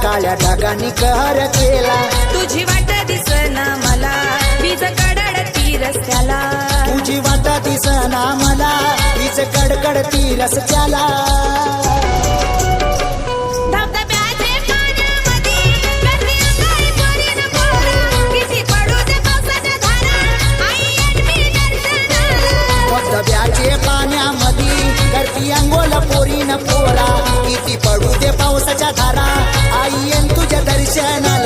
काळ्या ढगांनी कहर केला. तुझी वाट दिसना मला वीज कडकडती रस्त्याला. तुझी वाट दिसना मला वीज कडकडती रस्त्याला. धबधब्याचे पाण्यामध्ये करती अंघोळ पोरीन पोरा. किती पडू दे पावसाच्या धारा आई येईन तुझ्या दर्शनाला.